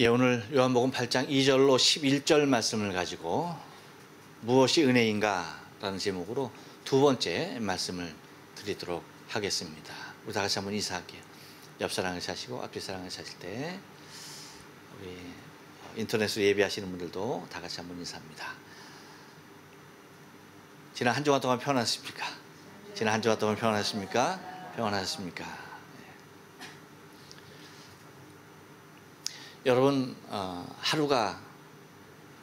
예, 오늘 요한복음 8장 2절로 11절 말씀을 가지고 무엇이 은혜인가 라는 제목으로 두 번째 말씀을 드리도록 하겠습니다. 우리 다 같이 한번 인사할게요. 옆 사랑을 사시고 앞뒤 사랑을 사실 때 우리 인터넷으로 예배하시는 분들도 다 같이 한번 인사합니다. 지난 한 주간 동안 평안하셨습니까? 지난 한 주간 동안 평안하셨습니까? 평안하셨습니까? 여러분, 하루가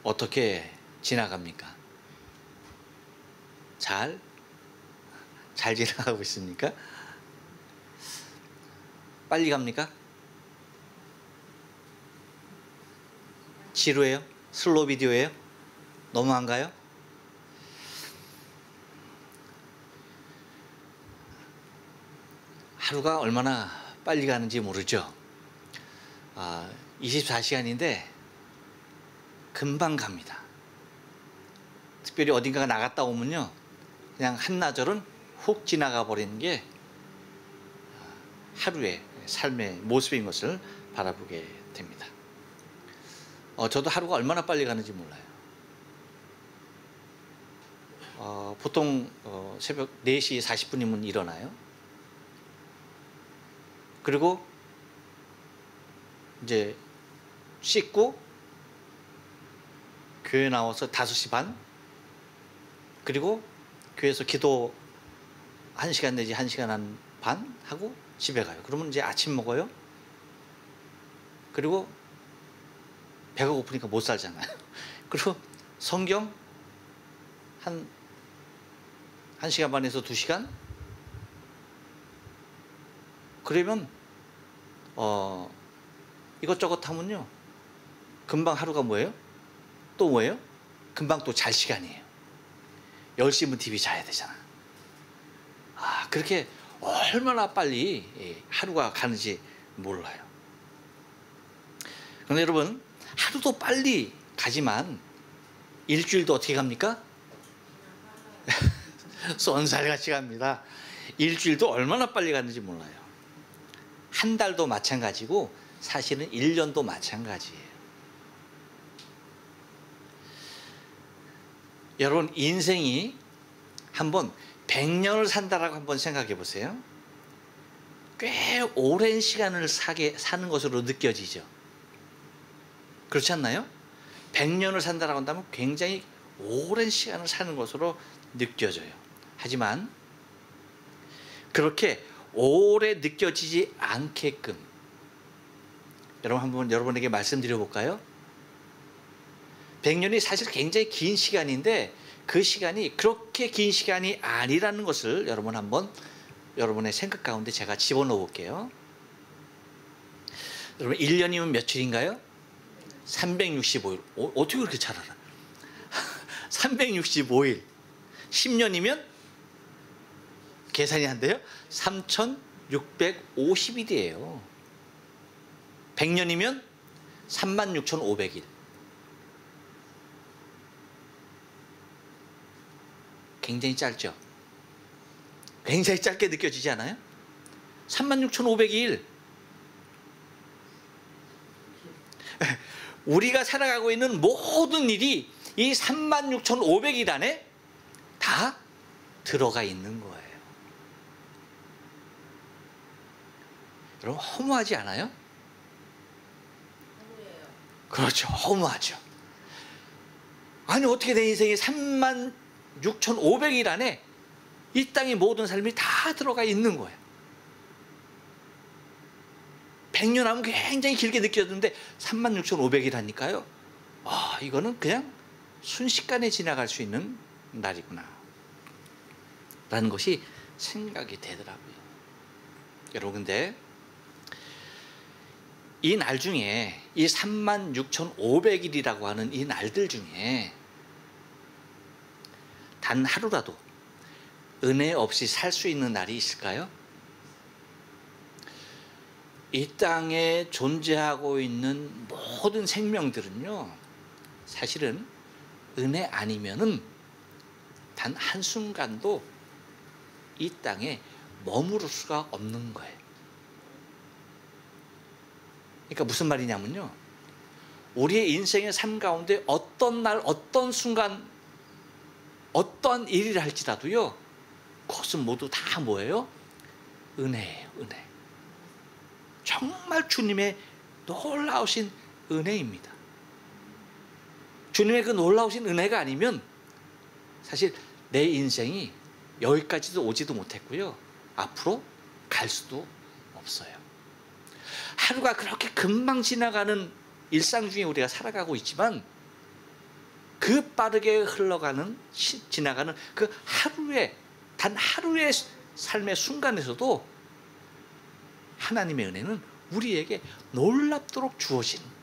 어떻게 지나갑니까? 잘 지나가고 있습니까? 빨리 갑니까? 지루해요? 슬로우 비디오예요? 너무한가요? 하루가 얼마나 빨리 가는지 모르죠. 24시간인데 금방 갑니다. 특별히 어딘가 나갔다 오면요, 그냥 한나절은 훅 지나가 버리는 게 하루의 삶의 모습인 것을 바라보게 됩니다. 저도 하루가 얼마나 빨리 가는지 몰라요. 보통 새벽 4시 40분이면 일어나요. 그리고 이제 씻고 교회 나와서 5시 반, 그리고 교회에서 기도 1시간 내지 1시간 반 하고 집에 가요. 그러면 이제 아침 먹어요. 그리고 배가 고프니까 못 살잖아요. 그리고 성경 한 1시간 반에서 2시간, 그러면 이것저것 하면요, 금방 하루가 뭐예요? 또 뭐예요? 금방 또 잘 시간이에요. 10시면 TV 자야 되잖아. 그렇게 얼마나 빨리 하루가 가는지 몰라요. 그런데 여러분, 하루도 빨리 가지만 일주일도 어떻게 갑니까? 쏜살같이 갑니다. 일주일도 얼마나 빨리 가는지 몰라요. 한 달도 마찬가지고 사실은 1년도 마찬가지예요. 여러분, 인생이 한번 100년을 산다라고 한번 생각해 보세요. 꽤 오랜 시간을 사는 것으로 느껴지죠. 그렇지 않나요? 100년을 산다라고 한다면 굉장히 오랜 시간을 사는 것으로 느껴져요. 하지만 그렇게 오래 느껴지지 않게끔 여러분, 한번 여러분에게 말씀드려 볼까요? 100년이 사실 굉장히 긴 시간인데 그 시간이 그렇게 긴 시간이 아니라는 것을 여러분 한번 여러분의 생각 가운데 제가 집어넣어 볼게요. 여러분, 1년이면 며칠인가요? 365일. 어떻게 그렇게 잘 알아? 365일. 10년이면 계산이 안 돼요? 3650일이에요. 100년이면 36,500일. 굉장히 짧죠? 굉장히 짧게 느껴지지 않아요? 36,500일. 우리가 살아가고 있는 모든 일이 이 36,500일 안에 다 들어가 있는 거예요. 여러분, 허무하지 않아요? 그렇죠. 허무하죠. 아니, 어떻게 내 인생이 36,500일 안에 이 땅의 모든 삶이 다 들어가 있는 거예요. 100년 하면 굉장히 길게 느껴지는데 36,500일 하니까요, 이거는 그냥 순식간에 지나갈 수 있는 날이구나 라는 것이 생각이 되더라고요. 여러분, 근데 이 날 중에, 이 36,500일이라고 하는 이 날들 중에 단 하루라도 은혜 없이 살 수 있는 날이 있을까요? 이 땅에 존재하고 있는 모든 생명들은요, 사실은 은혜 아니면은 단 한순간도 이 땅에 머무를 수가 없는 거예요. 그러니까 무슨 말이냐면요, 우리의 인생의 삶 가운데 어떤 날 어떤 순간 어떠한 일을 할지라도요, 그것은 모두 다 뭐예요? 은혜예요. 은혜. 정말 주님의 놀라우신 은혜입니다. 주님의 그 놀라우신 은혜가 아니면 사실 내 인생이 여기까지도 오지도 못했고요, 앞으로 갈 수도 없어요. 하루가 그렇게 금방 지나가는 일상 중에 우리가 살아가고 있지만, 그 빠르게 흘러가는 지나가는 그 하루의 단 하루의 삶의 순간에서도 하나님의 은혜는 우리에게 놀랍도록 주어지는 거예요.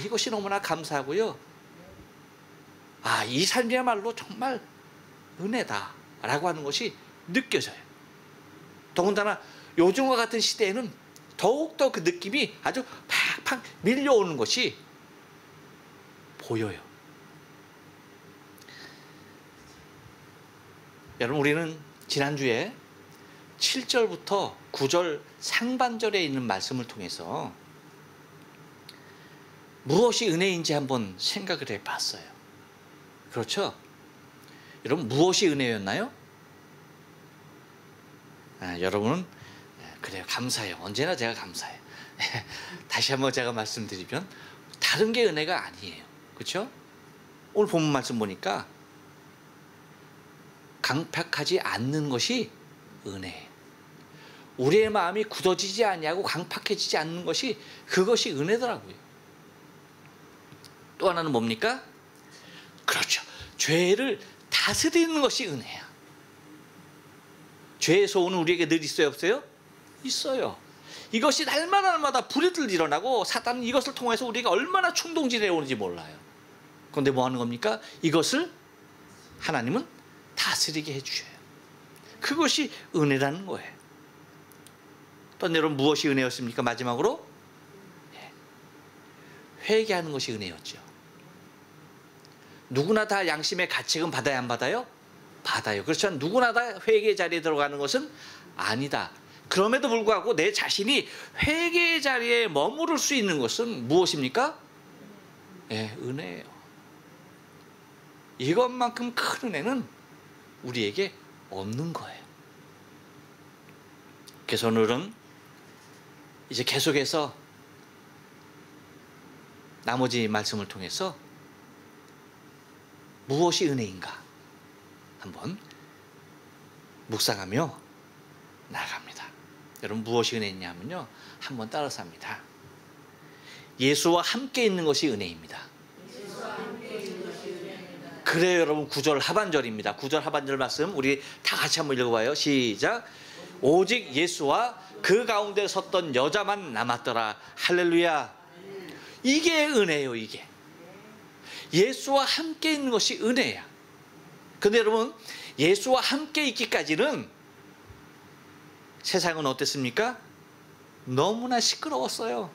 이것이 너무나 감사하고요, 이 삶이야말로 정말 은혜다라고 하는 것이 느껴져요. 더군다나 요즘과 같은 시대에는 더욱더 그 느낌이 아주 팍팍 밀려오는 것이 보여요. 여러분, 우리는 지난주에 7절부터 9절 상반절에 있는 말씀을 통해서 무엇이 은혜인지 한번 생각을 해봤어요. 그렇죠? 여러분, 무엇이 은혜였나요? 여러분은 그래요, 감사해요. 언제나 제가 감사해요. 다시 한번 제가 말씀드리면 다른 게 은혜가 아니에요. 그렇죠? 오늘 본문 말씀 보니까 강팍하지 않는 것이 은혜예요. 우리의 마음이 굳어지지 아니하고 강팍해지지 않는 것이, 그것이 은혜더라고요. 또 하나는 뭡니까? 그렇죠, 죄를 다스리는 것이 은혜야. 죄의 소원은 우리에게 늘 있어요, 없어요? 있어요. 이것이 날마다 불이들 일어나고, 사단은 이것을 통해서 우리가 얼마나 충동질해 오는지 몰라요. 그런데 뭐 하는 겁니까? 이것을 하나님은 다스리게 해주셔요. 그것이 은혜라는 거예요. 또 여러분, 무엇이 은혜였습니까? 마지막으로 회개하는 것이 은혜였죠. 누구나 다 양심의 가책은 받아야 안 받아요? 받아요. 그렇지만 누구나 다 회개의 자리에 들어가는 것은 아니다. 그럼에도 불구하고 내 자신이 회개의 자리에 머무를 수 있는 것은 무엇입니까? 은혜예요. 이것만큼 큰 은혜는 우리에게 없는 거예요. 그래서 오늘은 이제 계속해서 나머지 말씀을 통해서 무엇이 은혜인가 한번 묵상하며 나아갑니다. 여러분, 무엇이 은혜냐면요, 한번 따라서 합니다. 예수와 함께 있는 것이 은혜입니다. 그래요, 여러분. 9절 하반절입니다. 9절 하반절 말씀 우리 다 같이 한번 읽어봐요. 시작. 오직 예수와 그 가운데 섰던 여자만 남았더라. 할렐루야. 이게 은혜예요. 이게 예수와 함께 있는 것이 은혜야. 근데 여러분, 예수와 함께 있기까지는 세상은 어땠습니까? 너무나 시끄러웠어요.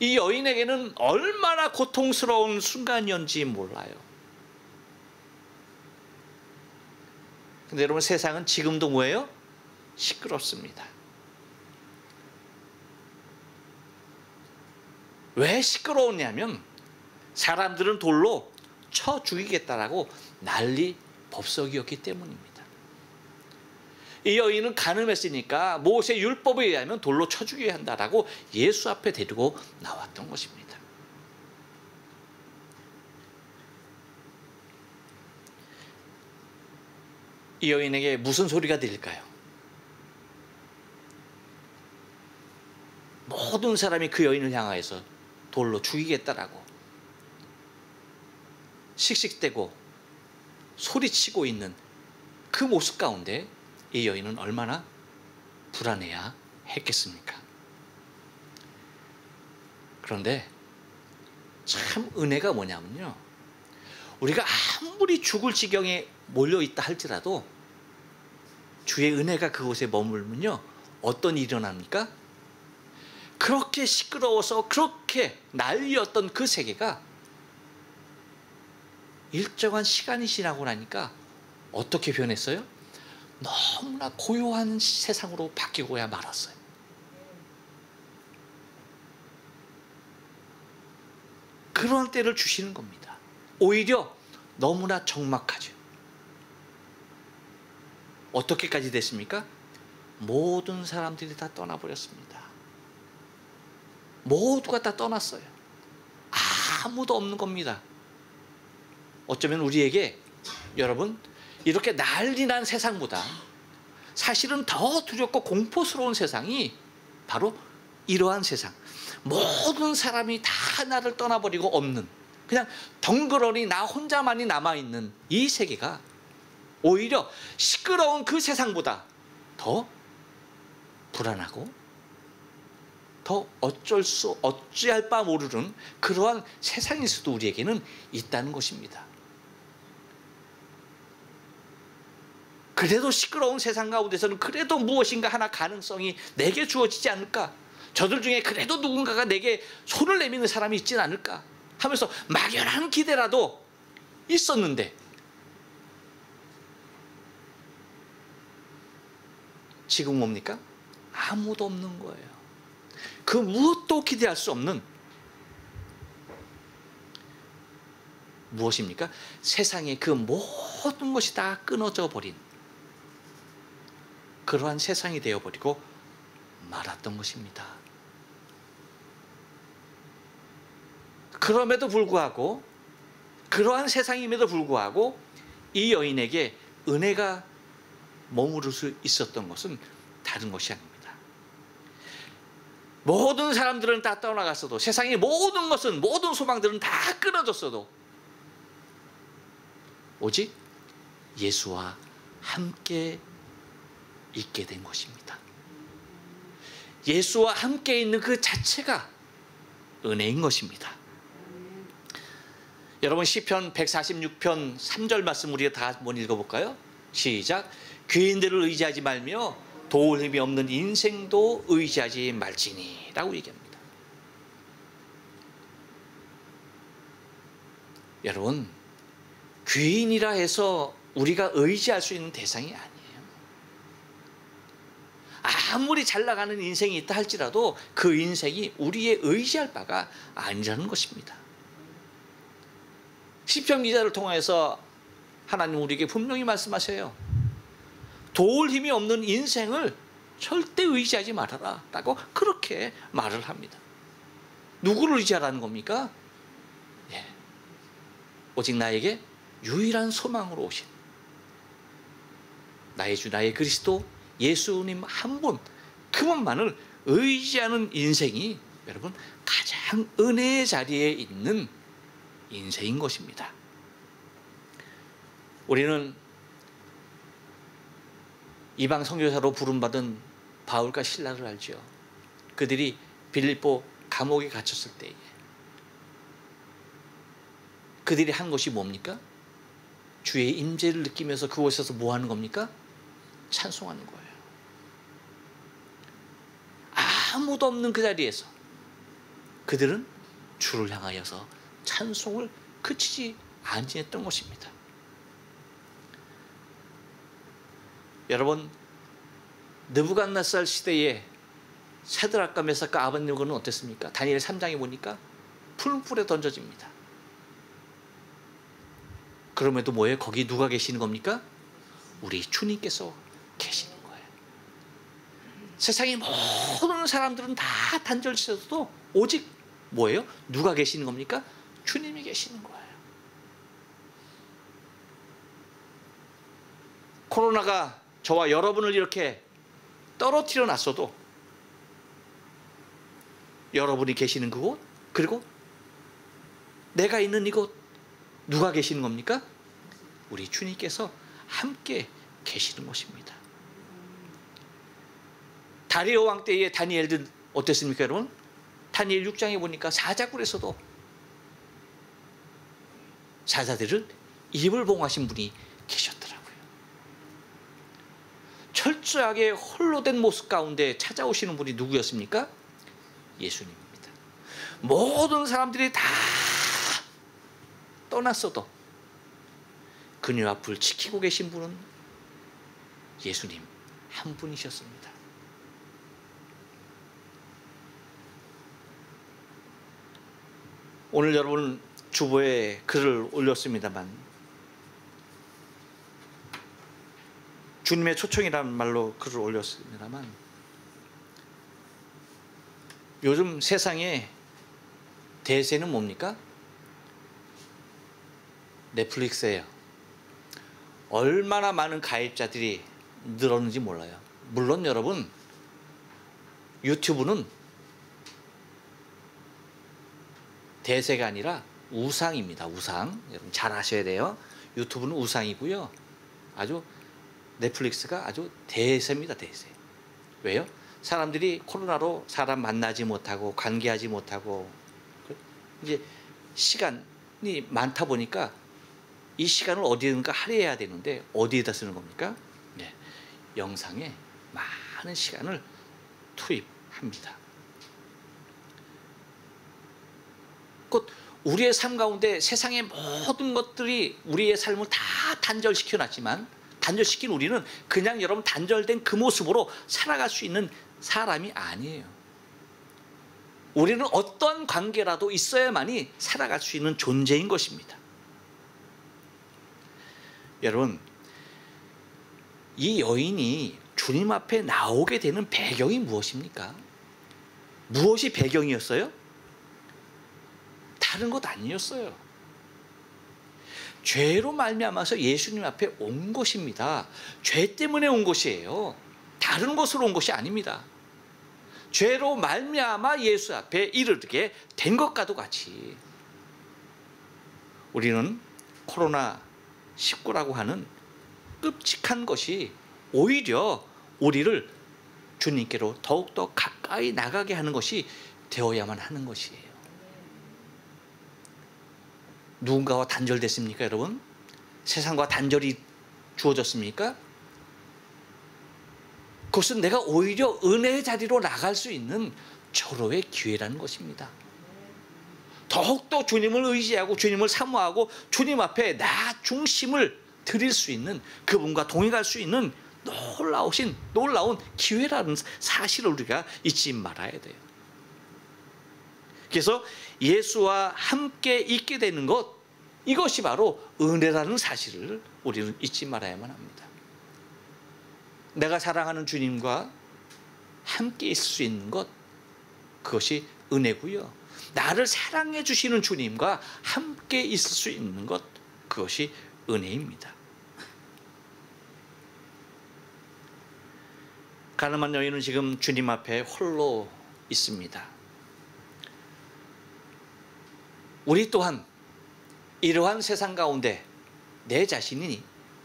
이 여인에게는 얼마나 고통스러운 순간이었는지 몰라요. 근데 여러분, 세상은 지금도 뭐예요? 시끄럽습니다. 왜 시끄러웠냐면, 사람들은 돌로 쳐 죽이겠다라고 난리 법석이었기 때문입니다. 이 여인은 간음했으니까 모세 율법에 의하면 돌로 쳐 죽여야 한다라고 예수 앞에 데리고 나왔던 것입니다. 이 여인에게 무슨 소리가 들릴까요? 모든 사람이 그 여인을 향하여서 돌로 죽이겠다라고 씩씩대고 소리치고 있는 그 모습 가운데 이 여인은 얼마나 불안해야 했겠습니까? 그런데 참 은혜가 뭐냐면요, 우리가 아무리 죽을 지경에 몰려있다 할지라도 주의 은혜가 그곳에 머물면요, 어떤 일이 일어납니까? 그렇게 시끄러워서 그렇게 난리였던 그 세계가 일정한 시간이 지나고 나니까 어떻게 변했어요? 너무나 고요한 세상으로 바뀌고야 말았어요. 그러한 때를 주시는 겁니다. 오히려 너무나 적막하죠. 어떻게까지 됐습니까? 모든 사람들이 다 떠나버렸습니다. 모두가 다 떠났어요. 아무도 없는 겁니다. 어쩌면 우리에게 여러분 이렇게 난리 난 세상보다 사실은 더 두렵고 공포스러운 세상이 바로 이러한 세상, 모든 사람이 다 나를 떠나버리고 없는, 그냥 덩그러니 나 혼자만이 남아있는 이 세계가 오히려 시끄러운 그 세상보다 더 불안하고 더 어찌할 바 모르는 그러한 세상일 수도 우리에게는 있다는 것입니다. 그래도 시끄러운 세상 가운데서는 그래도 무엇인가 하나 가능성이 내게 주어지지 않을까? 저들 중에 그래도 누군가가 내게 손을 내미는 사람이 있진 않을까? 하면서 막연한 기대라도 있었는데 지금 뭡니까? 아무도 없는 거예요. 그 무엇도 기대할 수 없는 무엇입니까? 세상의 그 모든 것이 다 끊어져 버린 그러한 세상이 되어버리고 말았던 것입니다. 그럼에도 불구하고, 그러한 세상임에도 불구하고 이 여인에게 은혜가 머무를 수 있었던 것은 다른 것이 아닙니다. 모든 사람들은 다 떠나갔어도, 세상의 모든 것은, 모든 소망들은 다 끊어졌어도 오직 예수와 함께 있게 된 것입니다. 예수와 함께 있는 그 자체가 은혜인 것입니다. 여러분 시편 146편 3절 말씀 우리가 다 한번 읽어볼까요? 시작. 귀인들을 의지하지 말며 도울 힘이 없는 인생도 의지하지 말지니 라고 얘기합니다. 여러분 귀인이라 해서 우리가 의지할 수 있는 대상이 아니에요. 아무리 잘 나가는 인생이 있다 할지라도 그 인생이 우리의 의지할 바가 아니라는 것입니다. 시편 기자를 통해서 하나님 우리에게 분명히 말씀하세요. 도울 힘이 없는 인생을 절대 의지하지 말아라 라고 그렇게 말을 합니다. 누구를 의지하라는 겁니까? 예. 오직 나에게 유일한 소망으로 오신 나의 주 나의 그리스도 예수님 한 분, 그분만을 의지하는 인생이 여러분 가장 은혜의 자리에 있는 인생인 것입니다. 우리는 이방 선교사로 부름받은 바울과 실라를 알죠. 그들이 빌립보 감옥에 갇혔을 때에 그들이 한 것이 뭡니까? 주의 임재를 느끼면서 그곳에서 뭐 하는 겁니까? 찬송하는 거예요. 아무도 없는 그 자리에서 그들은 주를 향하여서 찬송을 그치지 아니했던 것입니다. 여러분 느부갓네살 시대에 사드락과 메삭과 아벳네고는 어땠습니까? 다니엘 3장에 보니까 풀불에 던져집니다. 그럼에도 뭐예요? 거기 누가 계시는 겁니까? 우리 주님께서 계시는 거예요. 세상의 모든 사람들은 다 단절되어도 오직 뭐예요? 누가 계시는 겁니까? 주님이 계시는 거예요. 코로나가 저와 여러분을 이렇게 떨어뜨려 놨어도 여러분이 계시는 그곳, 그리고 내가 있는 이곳 누가 계시는 겁니까? 우리 주님께서 함께 계시는 것입니다. 다리오 왕 때의 다니엘들 어땠습니까 여러분? 다니엘 6장에 보니까 사자굴에서도 사자들을 입을 봉하신 분이 계셨더라고요. 철저하게 홀로 된 모습 가운데 찾아오시는 분이 누구였습니까? 예수님입니다. 모든 사람들이 다 떠났어도 그녀 앞을 지키고 계신 분은 예수님 한 분이셨습니다. 오늘 여러분 주보에 글을 올렸습니다만 주님의 초청이라는 말로 글을 올렸습니다만 요즘 세상에 대세는 뭡니까? 넷플릭스예요. 얼마나 많은 가입자들이 늘었는지 몰라요. 물론 여러분 유튜브는 대세가 아니라 우상입니다. 우상. 여러분 잘 아셔야 돼요. 유튜브는 우상이고요. 아주 넷플릭스가 아주 대세입니다. 대세. 왜요? 사람들이 코로나로 사람 만나지 못하고 관계하지 못하고 이제 시간이 많다 보니까 이 시간을 어디든가 할애해야 되는데 어디에다 쓰는 겁니까? 네, 영상에 많은 시간을 투입합니다. 곧 우리의 삶 가운데 세상의 모든 것들이 우리의 삶을 다 단절시켜 놨지만 단절시킨 우리는 그냥 여러분 단절된 그 모습으로 살아갈 수 있는 사람이 아니에요. 우리는 어떤 관계라도 있어야만이 살아갈 수 있는 존재인 것입니다. 여러분, 이 여인이 주님 앞에 나오게 되는 배경이 무엇입니까? 무엇이 배경이었어요? 다른 것 아니었어요. 죄로 말미암아서 예수님 앞에 온 것입니다. 죄 때문에 온 것이에요. 다른 것으로 온 것이 아닙니다. 죄로 말미암아 예수 앞에 이르게 된 것과도 같이 우리는 코로나19라고 하는 끔찍한 것이 오히려 우리를 주님께로 더욱더 가까이 나가게 하는 것이 되어야만 하는 것이에요. 누군가와 단절됐습니까, 여러분? 세상과 단절이 주어졌습니까? 그것은 내가 오히려 은혜의 자리로 나갈 수 있는 절호의 기회라는 것입니다. 더욱더 주님을 의지하고 주님을 사모하고 주님 앞에 나 중심을 드릴 수 있는 그분과 동행할 수 있는 놀라운 기회라는 사실을 우리가 잊지 말아야 돼요. 그래서 예수와 함께 있게 되는 것, 이것이 바로 은혜라는 사실을 우리는 잊지 말아야만 합니다. 내가 사랑하는 주님과 함께 있을 수 있는 것, 그것이 은혜고요. 나를 사랑해 주시는 주님과 함께 있을 수 있는 것, 그것이 은혜입니다. 가늠한 여인은 지금 주님 앞에 홀로 있습니다. 우리 또한 이러한 세상 가운데 내 자신이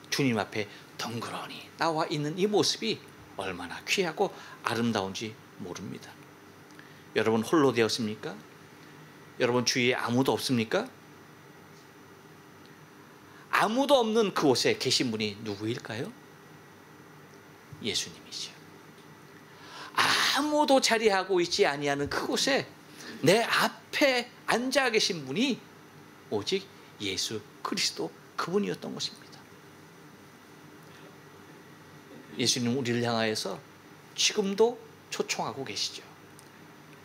주님 앞에 덩그러니 나와 있는 이 모습이 얼마나 귀하고 아름다운지 모릅니다. 여러분 홀로 되었습니까? 여러분 주위에 아무도 없습니까? 아무도 없는 그곳에 계신 분이 누구일까요? 예수님이죠. 아무도 자리하고 있지 아니하는 그곳에 내 앞에 앉아 계신 분이 오직 예수 그리스도 그분이었던 것입니다. 예수님 우리를 향하여서 지금도 초청하고 계시죠.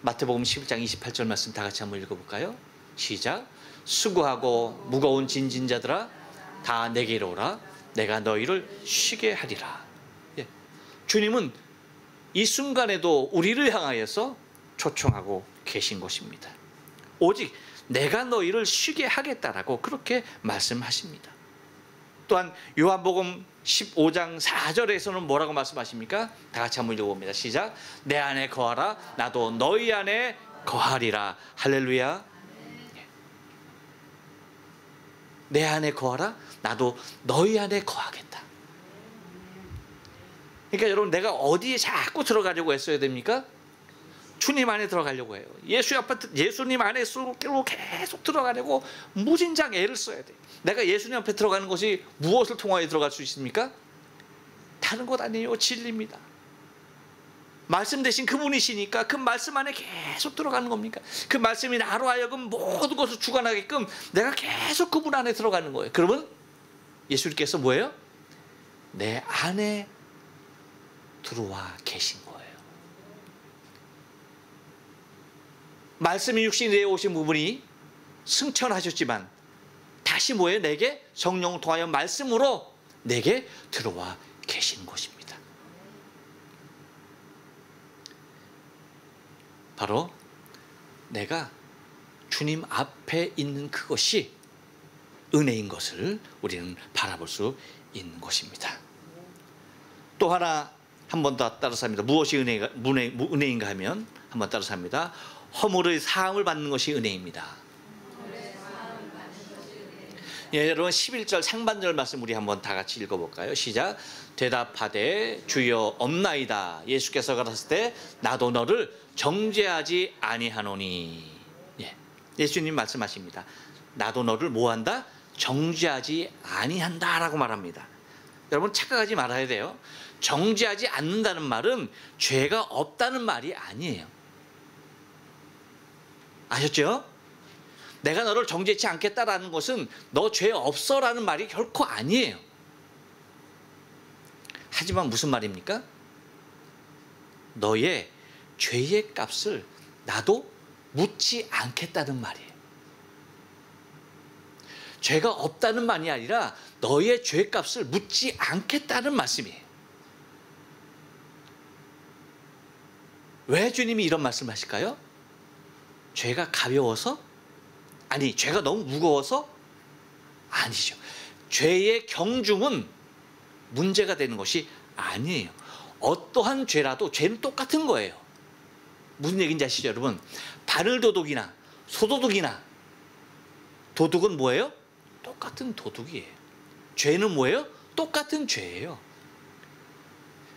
마태복음 11장 28절 말씀 다 같이 한번 읽어볼까요? 시작. 수고하고 무거운 짐진 자들아 다 내게로 오라. 내가 너희를 쉬게 하리라. 예. 주님은 이 순간에도 우리를 향하여서 초청하고 계신 것입니다. 오직 내가 너희를 쉬게 하겠다라고 그렇게 말씀하십니다. 또한 요한복음 15장 4절에서는 뭐라고 말씀하십니까? 다 같이 한번 읽어봅니다. 시작. 내 안에 거하라. 나도 너희 안에 거하리라. 할렐루야. 내 안에 거하라. 나도 너희 안에 거하겠다. 그러니까 여러분 내가 어디에 자꾸 들어가려고 했어야 됩니까? 주님 안에 들어가려고 해요. 예수님 안에 계속 들어가려고 무진장 애를 써야 돼요. 내가 예수님 앞에 들어가는 것이 무엇을 통하여 들어갈 수 있습니까? 다른 것 아니에요. 진리입니다. 말씀 대신 그분이시니까 그 말씀 안에 계속 들어가는 겁니까? 그 말씀이 나로 하여금 모든 것을 주관하게끔 내가 계속 그분 안에 들어가는 거예요. 그러면 예수님께서 뭐예요? 내 안에 들어와 계신 거예요. 말씀이 육신이 되어 오신 부분이 승천하셨지만 다시 뭐예요? 내게 성령을 통하여 말씀으로 내게 들어와 계시는 것입니다. 바로 내가 주님 앞에 있는 그것이 은혜인 것을 우리는 바라볼 수 있는 것입니다. 또 하나 한 번 더 따라서 합니다. 무엇이 은혜인가 하면 한 번 따라서 합니다. 허물의 사함을 받는 것이 은혜입니다. 예, 여러분 11절 상반절 말씀 우리 한번 다 같이 읽어볼까요? 시작. 대답하되 주여 없나이다. 예수께서 가라사대 때 나도 너를 정죄하지 아니하노니. 예, 예수님 말씀하십니다. 나도 너를 뭐한다? 정죄하지 아니한다 라고 말합니다. 여러분 착각하지 말아야 돼요. 정죄하지 않는다는 말은 죄가 없다는 말이 아니에요. 아셨죠? 내가 너를 정죄치 않겠다라는 것은 너 죄 없어라는 말이 결코 아니에요. 하지만 무슨 말입니까? 너의 죄의 값을 나도 묻지 않겠다는 말이에요. 죄가 없다는 말이 아니라 너의 죄 값을 묻지 않겠다는 말씀이에요. 왜 주님이 이런 말씀을 하실까요? 죄가 가벼워서? 아니, 죄가 너무 무거워서? 아니죠. 죄의 경중은 문제가 되는 것이 아니에요. 어떠한 죄라도 죄는 똑같은 거예요. 무슨 얘기인지 아시죠, 여러분? 바늘도둑이나 소도둑이나 도둑은 뭐예요? 똑같은 도둑이에요. 죄는 뭐예요? 똑같은 죄예요.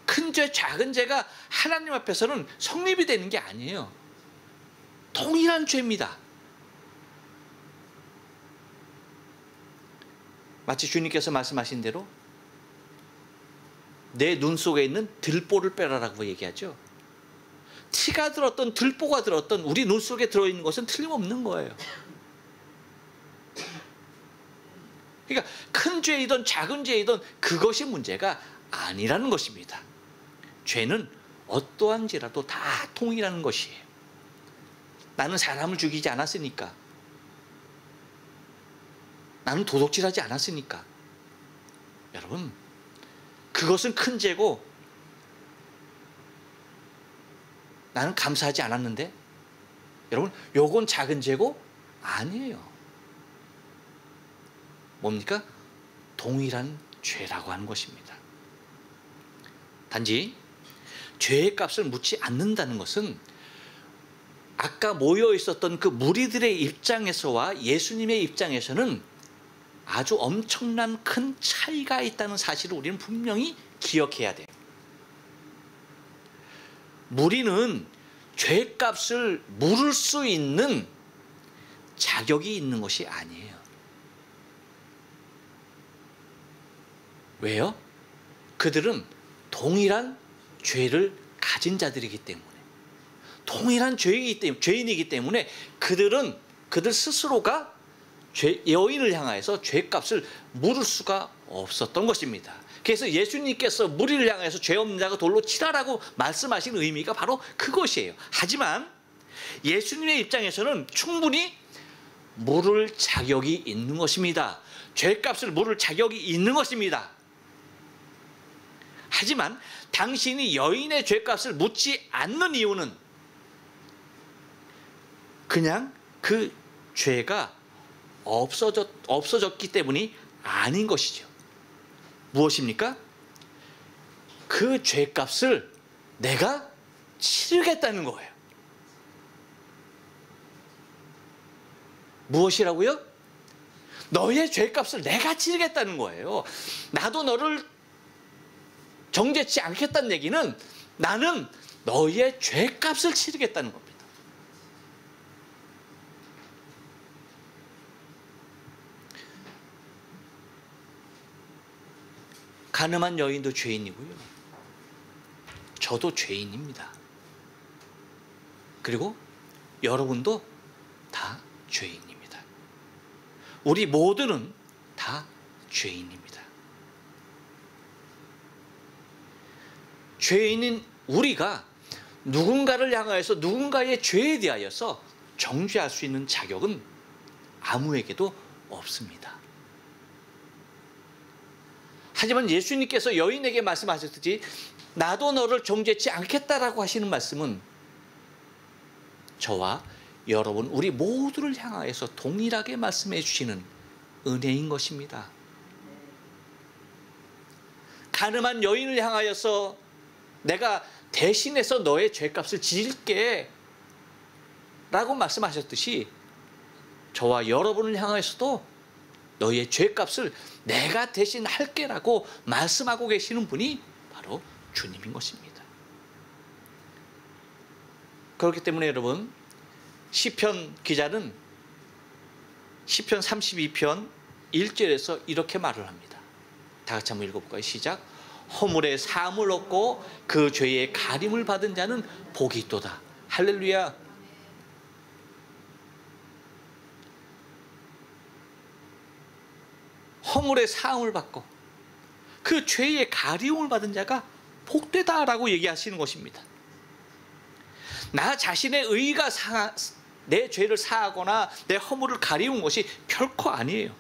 큰 죄, 작은 죄가 하나님 앞에서는 성립이 되는 게 아니에요. 동일한 죄입니다. 마치 주님께서 말씀하신 대로 내 눈 속에 있는 들보를 빼라라고 얘기하죠. 티가 들었던 들보가 들었던 우리 눈 속에 들어있는 것은 틀림없는 거예요. 그러니까 큰 죄이든 작은 죄이든 그것이 문제가 아니라는 것입니다. 죄는 어떠한 죄라도 다 동일한 것이에요. 나는 사람을 죽이지 않았으니까, 나는 도둑질하지 않았으니까. 여러분, 그것은 큰 죄고 나는 감사하지 않았는데, 여러분, 요건 작은 죄고 아니에요. 뭡니까? 동일한 죄라고 하는 것입니다. 단지 죄의 값을 묻지 않는다는 것은 아까 모여 있었던 그 무리들의 입장에서와 예수님의 입장에서는 아주 엄청난 큰 차이가 있다는 사실을 우리는 분명히 기억해야 돼요. 무리는 죄값을 물을 수 있는 자격이 있는 것이 아니에요. 왜요? 그들은 동일한 죄를 가진 자들이기 때문에, 동일한 죄인이기 때문에 그들 스스로가 여인을 향하여서 죄값을 물을 수가 없었던 것입니다. 그래서 예수님께서 무리를 향해서 죄 없는 자가 돌로 치라라고 말씀하신 의미가 바로 그것이에요. 하지만 예수님의 입장에서는 충분히 물을 자격이 있는 것입니다. 죄값을 물을 자격이 있는 것입니다. 하지만 당신이 여인의 죄값을 묻지 않는 이유는 그냥 그 죄가 없어졌기 때문이 아닌 것이죠. 무엇입니까? 그 죄값을 내가 치르겠다는 거예요. 무엇이라고요? 너의 죄값을 내가 치르겠다는 거예요. 나도 너를 정죄치 않겠다는 얘기는 나는 너의 죄값을 치르겠다는 겁니다. 가늠한 여인도 죄인이고요. 저도 죄인입니다. 그리고 여러분도 다 죄인입니다. 우리 모두는 다 죄인입니다. 죄인인 우리가 누군가를 향하여서 누군가의 죄에 대하여서 정죄할 수 있는 자격은 아무에게도 없습니다. 하지만 예수님께서 여인에게 말씀하셨듯이 나도 너를 정죄치 않겠다라고 하시는 말씀은 저와 여러분 우리 모두를 향하여서 동일하게 말씀해 주시는 은혜인 것입니다. 가늠한 여인을 향하여서 내가 대신해서 너의 죄값을 지을게 라고 말씀하셨듯이 저와 여러분을 향하여서도 너의 죄값을 내가 대신 할게 라고 말씀하고 계시는 분이 바로 주님인 것입니다. 그렇기 때문에 여러분 시편 기자는 시편 32편 1절에서 이렇게 말을 합니다. 다 같이 한번 읽어볼까요? 시작. 허물의 사함을 얻고 그 죄의 가림을 받은 자는 복이 있도다. 할렐루야. 허물의 사함을 받고 그 죄의 가리움을 받은 자가 복되다라고 얘기하시는 것입니다. 나 자신의 의가 내 죄를 사하거나 내 허물을 가리운 것이 결코 아니에요.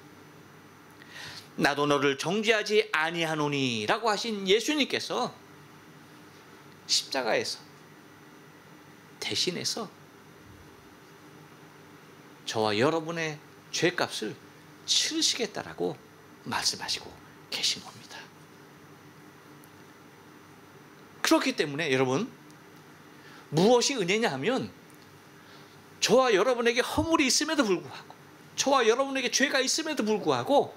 나도 너를 정죄하지 아니하노니 라고 하신 예수님께서 십자가에서 대신해서 저와 여러분의 죄값을 치르시겠다라고 말씀하시고 계신 겁니다. 그렇기 때문에 여러분 무엇이 은혜냐 하면 저와 여러분에게 허물이 있음에도 불구하고 저와 여러분에게 죄가 있음에도 불구하고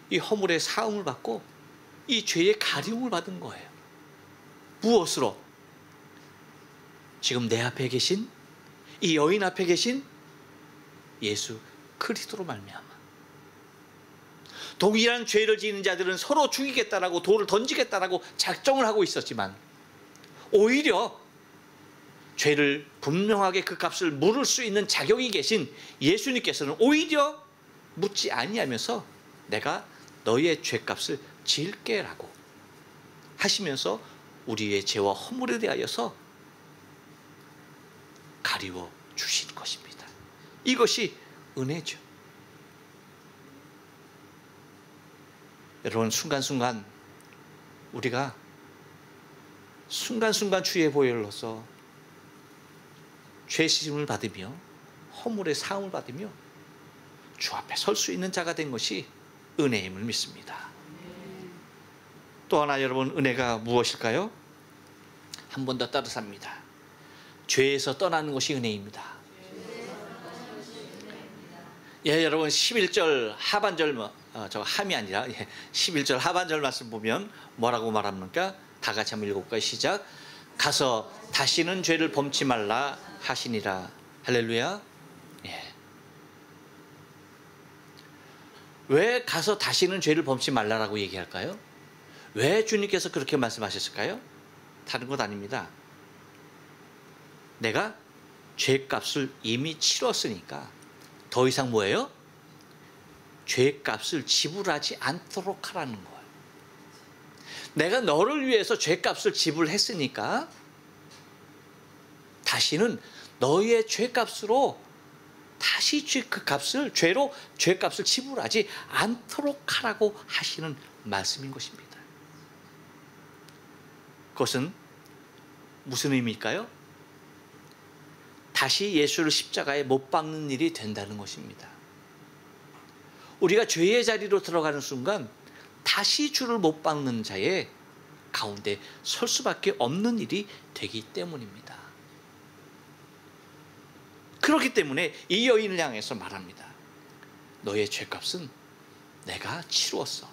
이 허물의 사함을 받고 이 죄의 가림을 받은 거예요. 무엇으로? 지금 내 앞에 계신 이 여인 앞에 계신 예수 그리스도로 말미암아. 동일한 죄를 지는 자들은 서로 죽이겠다라고 돌을 던지겠다라고 작정을 하고 있었지만 오히려 죄를 분명하게 그 값을 물을 수 있는 자격이 계신 예수님께서는 오히려 묻지 아니하면서 내가 너희의 죄값을 지을게라고 하시면서 우리의 죄와 허물에 대하여서 가리워 주신 것입니다. 이것이 은혜죠. 여러분 순간순간 우리가 순간순간 주의 보혈로서 죄 씻음을 받으며 허물의 사함을 받으며 주 앞에 설 수 있는 자가 된 것이 은혜임을 믿습니다. 또 하나 여러분 은혜가 무엇일까요? 한 번 더 따라삽니다. 죄에서 떠나는 것이 은혜입니다. 예, 여러분 11절 하반절 저 함이 아니라 11절 하반절 말씀 보면 뭐라고 말합니까? 다 같이 한번 읽어볼까요? 시작. 가서 다시는 죄를 범치 말라 하시니라. 할렐루야. 예. 왜 가서 다시는 죄를 범치 말라라고 얘기할까요? 왜 주님께서 그렇게 말씀하셨을까요? 다른 것 아닙니다. 내가 죄값을 이미 치렀으니까 더 이상 뭐예요? 죄값을 지불하지 않도록 하라는 거예요. 내가 너를 위해서 죄값을 지불했으니까 다시는 너의 죄값으로 다시 그 값을 죄로 죄값을 지불하지 않도록 하라고 하시는 말씀인 것입니다. 그것은 무슨 의미일까요? 다시 예수를 십자가에 못 박는 일이 된다는 것입니다. 우리가 죄의 자리로 들어가는 순간 다시 주를 못 박는 자의 가운데 설 수밖에 없는 일이 되기 때문입니다. 그렇기 때문에 이 여인을 향해서 말합니다. 너의 죄값은 내가 치루었어.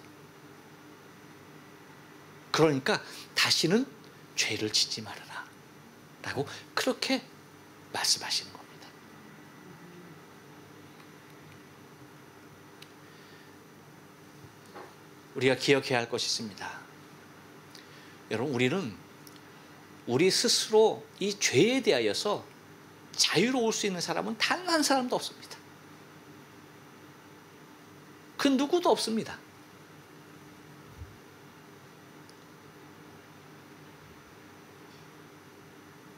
그러니까 다시는 죄를 짓지 말아라 라고 그렇게 말씀하시는 겁니다. 우리가 기억해야 할 것이 있습니다. 여러분 우리는 우리 스스로 이 죄에 대하여서 자유로울 수 있는 사람은 단 한 사람도 없습니다. 그 누구도 없습니다.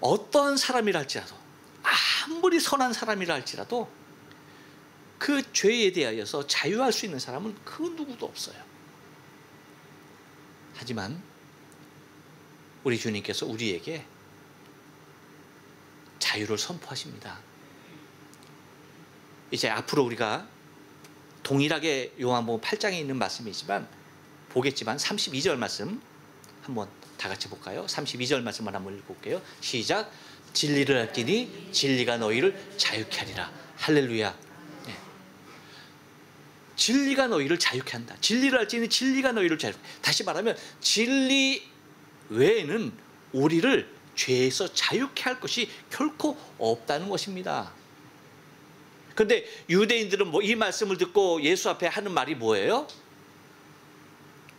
어떠한 사람이라 할지라도 아무리 선한 사람이라 할지라도 그 죄에 대하여서 자유할 수 있는 사람은 그 누구도 없어요. 하지만 우리 주님께서 우리에게 자유를 선포하십니다. 이제 앞으로 우리가 동일하게 요한복음 8장에 있는 말씀이지만 보겠지만 32절 말씀 한번 다 같이 볼까요? 32절 말씀만 한번 읽어볼게요. 시작. 진리를 알지니 진리가 너희를 자유케 하리라. 할렐루야. 네. 진리가 너희를 자유케 한다. 진리를 알지니 진리가 너희를 자유케. 다시 말하면 진리 외에는 우리를 죄에서 자유케 할 것이 결코 없다는 것입니다. 그런데 유대인들은 이 말씀을 듣고 예수 앞에 하는 말이 뭐예요?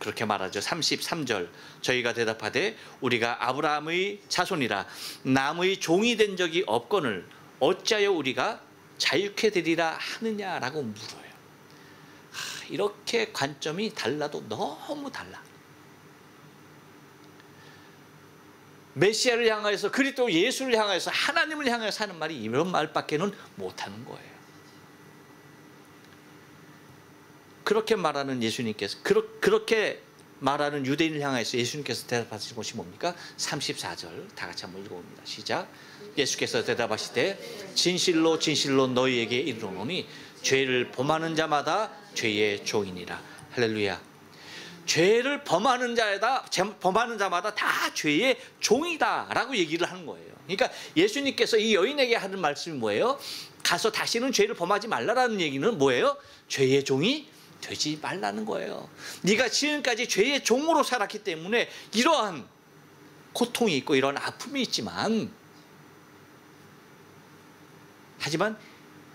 그렇게 말하죠. 33절. 저희가 대답하되 우리가 아브라함의 자손이라 남의 종이 된 적이 없거늘 어찌하여 우리가 자유케 되리라 하느냐라고 물어요. 이렇게 관점이 달라도 너무 달라. 메시아를 향하여서 그리스도 예수를 향하여서 하나님을 향하여서 하는 말이 이런 말밖에는 못하는 거예요. 그렇게 말하는 예수님께서 그렇게 말하는 유대인을 향해서 예수님께서 대답하신 것이 뭡니까? 34절 다 같이 한번 읽어봅니다. 시작. 예수께서 대답하시되 진실로 진실로 너희에게 이르노니 죄를 범하는 자마다 죄의 종이니라. 할렐루야. 죄를 범하는 자마다 다 죄의 종이다라고 얘기를 하는 거예요. 그러니까 예수님께서 이 여인에게 하는 말씀이 뭐예요? 가서 다시는 죄를 범하지 말라라는 얘기는 뭐예요? 죄의 종이 되지 말라는 거예요. 네가 지금까지 죄의 종으로 살았기 때문에 이러한 고통이 있고 이런 아픔이 있지만, 하지만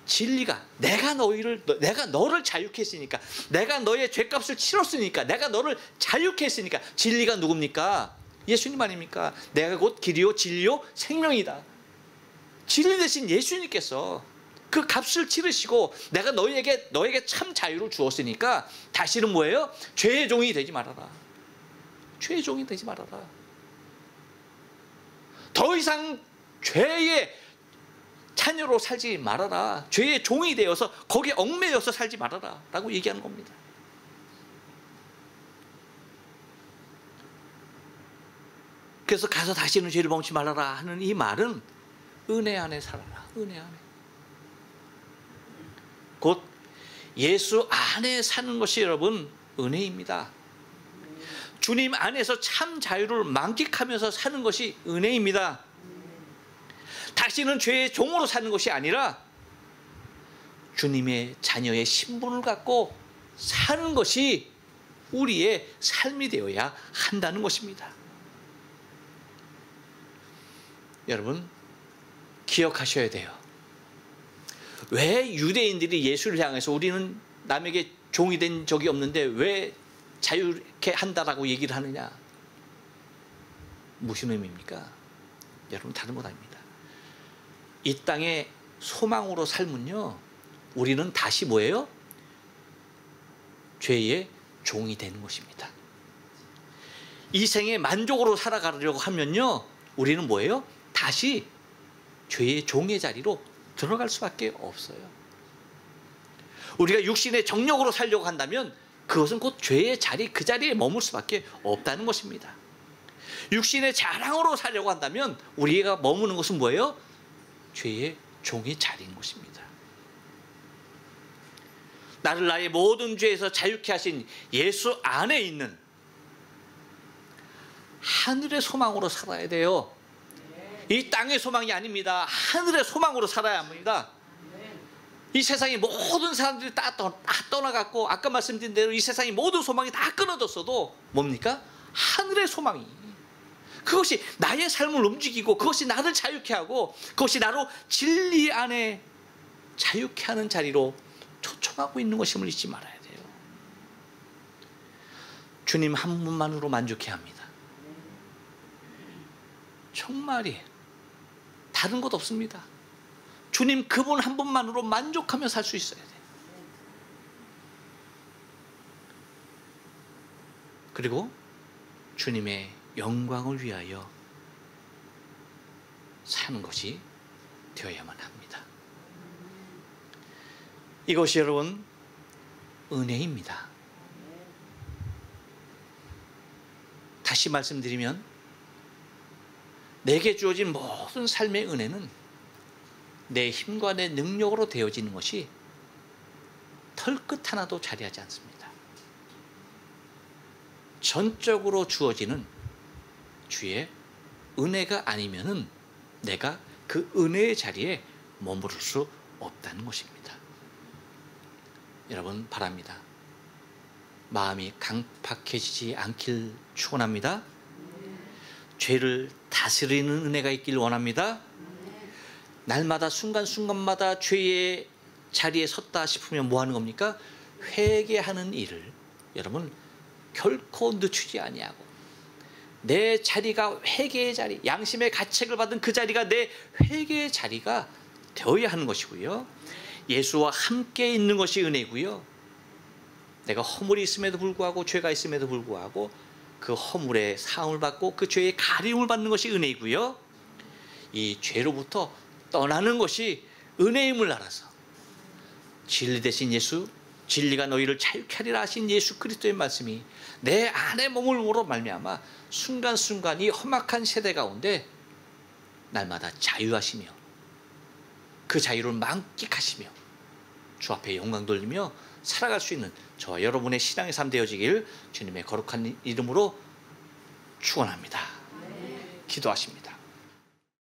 진리가 내가 너를 자유케 했으니까, 내가 너의 죄값을 치렀으니까, 내가 너를 자유케 했으니까, 진리가 누굽니까? 예수님 아닙니까? 내가 곧 길이요 진리요 생명이다. 진리 대신 예수님께서 그 값을 치르시고 내가 너에게 참 자유를 주었으니까 다시는 뭐예요? 죄의 종이 되지 말아라. 죄의 종이 되지 말아라. 더 이상 죄의 자녀로 살지 말아라. 죄의 종이 되어서 거기에 얽매여서 살지 말아라 라고 얘기하는 겁니다. 그래서 가서 다시는 죄를 범치 말아라 하는 이 말은 은혜 안에 살아라. 은혜 안에. 곧 예수 안에 사는 것이 여러분 은혜입니다. 주님 안에서 참 자유를 만끽하면서 사는 것이 은혜입니다. 다시는 죄의 종으로 사는 것이 아니라 주님의 자녀의 신분을 갖고 사는 것이 우리의 삶이 되어야 한다는 것입니다. 여러분 기억하셔야 돼요. 왜 유대인들이 예수를 향해서 우리는 남에게 종이 된 적이 없는데 왜 자유케 한다라고 얘기를 하느냐? 무슨 의미입니까? 여러분 다른 것 아닙니다. 이 땅에 소망으로 살면요, 우리는 다시 뭐예요? 죄의 종이 되는 것입니다. 이 생에 만족으로 살아가려고 하면요, 우리는 뭐예요? 다시 죄의 종의 자리로 들어갈 수밖에 없어요. 우리가 육신의 정욕으로 살려고 한다면 그것은 곧 죄의 자리, 그 자리에 머물 수밖에 없다는 것입니다. 육신의 자랑으로 살려고 한다면 우리가 머무는 것은 뭐예요? 죄의 종의 자리인 것입니다. 나를 나의 모든 죄에서 자유케 하신 예수 안에 있는 하늘의 소망으로 살아야 돼요. 이 땅의 소망이 아닙니다. 하늘의 소망으로 살아야 합니다. 이 세상의 모든 사람들이 다 떠나갔고, 아까 말씀드린 대로 이 세상의 모든 소망이 다 끊어졌어도 뭡니까? 하늘의 소망이, 그것이 나의 삶을 움직이고 그것이 나를 자유케 하고 그것이 나로 진리 안에 자유케 하는 자리로 초청하고 있는 것임을 잊지 말아야 돼요. 주님 한 분만으로 만족해야 합니다. 정말이에요. 다른 것 없습니다. 주님 그분 한 분만으로 만족하며 살 수 있어야 돼요. 그리고 주님의 영광을 위하여 사는 것이 되어야만 합니다. 이것이 여러분 은혜입니다. 다시 말씀드리면 내게 주어진 모든 삶의 은혜는 내 힘과 내 능력으로 되어지는 것이 털끝 하나도 자리하지 않습니다. 전적으로 주어지는 주의 은혜가 아니면은 내가 그 은혜의 자리에 머무를 수 없다는 것입니다. 여러분 바랍니다. 마음이 강팍해지지 않길 축원합니다. 죄를 다스리는 은혜가 있길 원합니다. 날마다 순간순간마다 죄의 자리에 섰다 싶으면 뭐 하는 겁니까? 회개하는 일을 여러분 결코 늦추지 아니하고 내 자리가 회개의 자리, 양심의 가책을 받은 그 자리가 내 회개의 자리가 되어야 하는 것이고요. 예수와 함께 있는 것이 은혜고요. 내가 허물이 있음에도 불구하고 죄가 있음에도 불구하고 그 허물의 사함을 받고 그 죄의 가림을 받는 것이 은혜이고요. 이 죄로부터 떠나는 것이 은혜임을 알아서 진리 대신 예수, 진리가 너희를 자유케 하리라 하신 예수 그리스도의 말씀이 내 안에 머물므로 말미암아 순간순간 이 험악한 세대 가운데 날마다 자유하시며 그 자유를 만끽하시며 주 앞에 영광 돌리며 살아갈 수 있는 저와 여러분의 신앙의 삶 되어지길 주님의 거룩한 이름으로 축원합니다. 기도하십니다.